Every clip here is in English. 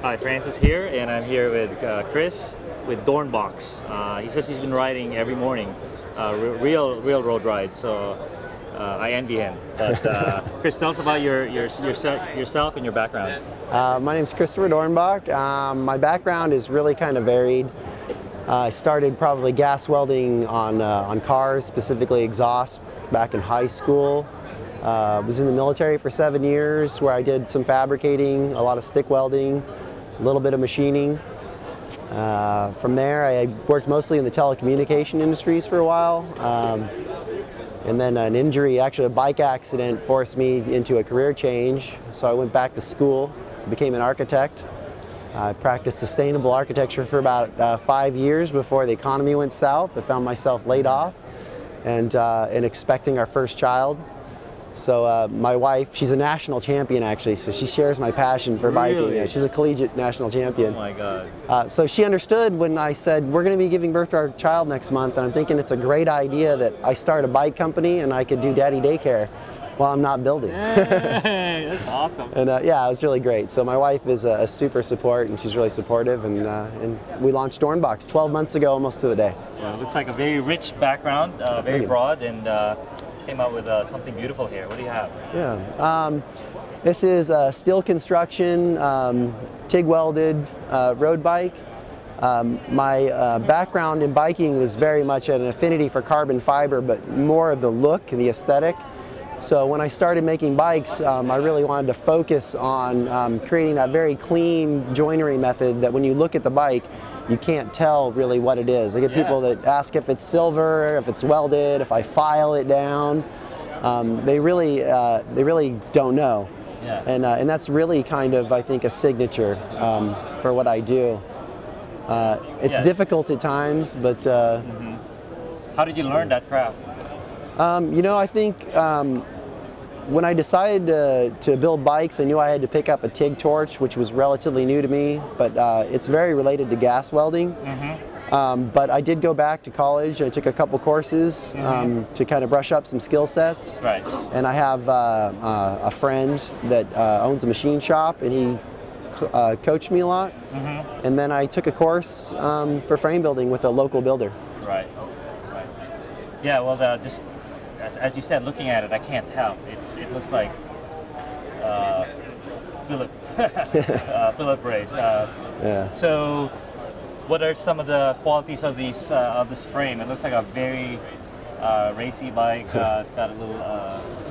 Hi, Francis here, and I'm here with Chris with Dornbox. He says he's been riding every morning, real road rides. So I envy him. But Chris, tell us about yourself and your background. My name is Christopher Dornbox. My background is really kind of varied. I started probably gas welding on cars, specifically exhaust, back in high school. Was in the military for 7 years, where I did some fabricating, a lot of stick welding, a little bit of machining. From there, I worked mostly in the telecommunication industries for a while. And then an injury, actually a bike accident, forced me into a career change. So I went back to school, became an architect. I practiced sustainable architecture for about 5 years before the economy went south. I found myself laid off and expecting our first child. So my wife, she's a national champion actually, so she shares my passion for biking. Really? Yeah, she's a collegiate national champion. Oh my God. So she understood when I said, we're going to be giving birth to our child next month, and I'm thinking it's a great idea that I start a bike company and I could do daddy daycare while I'm not building. Hey, that's awesome. And yeah, it was really great. So my wife is a super support, and she's really supportive, and we launched Dornbox 12 months ago, almost to the day. Well, it looks like a very rich background, very broad, and came out with something beautiful here. What do you have? Yeah, this is a steel construction, TIG welded road bike. My background in biking was very much an affinity for carbon fiber, but more of the look and the aesthetic. So when I started making bikes, I really wanted to focus on creating that very clean joinery method that when you look at the bike, you can't tell really what it is. I get people that ask if it's silver, if it's welded, if I file it down. They really don't know. Yeah. And that's really kind of, I think, a signature for what I do. It's difficult at times, but... How did you learn that craft? You know, I think when I decided to build bikes, I knew I had to pick up a TIG torch, which was relatively new to me, but it's very related to gas welding. But I did go back to college. I took a couple courses to kind of brush up some skill sets. Right. And I have a friend that owns a machine shop, and he coached me a lot. And then I took a course for frame building with a local builder. Right. Right. Yeah. Well, just as you said, looking at it, I can't help. It looks like Philip Ray's. Yeah. So, what are some of the qualities of this frame? It looks like a very racy bike. It's got a little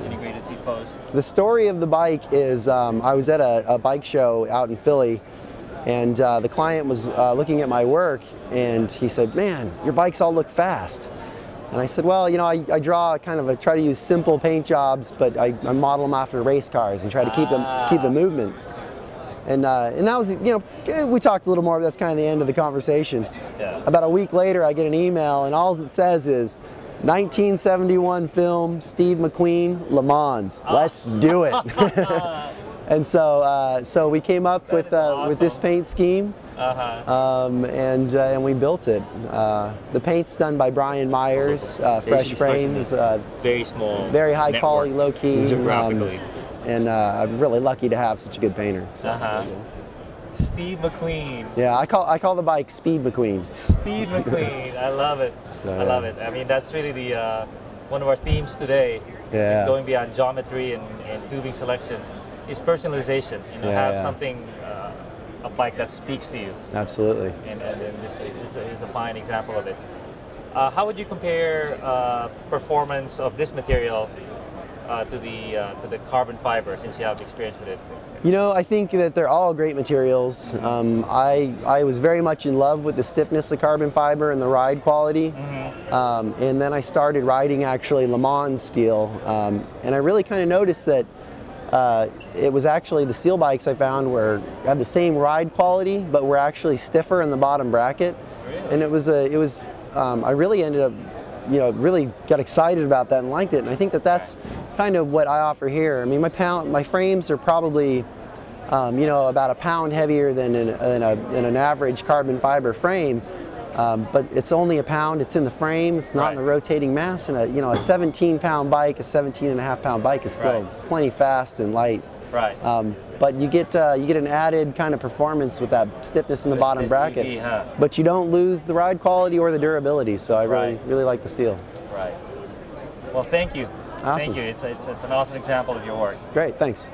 integrated seat post. The story of the bike is I was at a bike show out in Philly, and the client was looking at my work, and he said, "Man, your bikes all look fast." And I said, well, you know, I try to use simple paint jobs, but I model them after race cars and try to keep the movement. And that was, you know, we talked a little more, but that's kind of the end of the conversation. Yeah. About a week later, I get an email, and all it says is, 1971 film, Steve McQueen, Le Mans. Let's do it. And so we came up with this paint scheme. And we built it. The paint's done by Brian Myers, fresh frames, very small, very high quality, low key, geographically. And I'm really lucky to have such a good painter. Steve McQueen. Yeah, I call the bike Speed McQueen. Speed McQueen. I love it. I love it. I mean, that's really the one of our themes today. Yeah. Is going beyond geometry and tubing selection. Is personalization. You know, have something. A bike that speaks to you. Absolutely. And this is a fine example of it. How would you compare performance of this material to the carbon fiber, since you have experience with it? You know, I think that they're all great materials. I was very much in love with the stiffness of carbon fiber and the ride quality. And then I started riding actually Le Mans steel, and I really kind of noticed that it was actually the steel bikes I found had the same ride quality, but were actually stiffer in the bottom bracket. Really? And I really ended up, you know, really got excited about that and liked it. And I think that that's kind of what I offer here. I mean, my frames are probably, you know, about a pound heavier than an average carbon fiber frame. But it's only a pound, it's in the frame, it's not in the rotating mass, and a 17-pound bike, a 17.5-pound bike is still plenty fast and light. Right. But you get an added kind of performance with that stiffness in the bottom bracket. huh? But you don't lose the ride quality or the durability. So I Right. really like the steel. Right. Well, thank you. Awesome. Thank you. It's an awesome example of your work. Great. Thanks.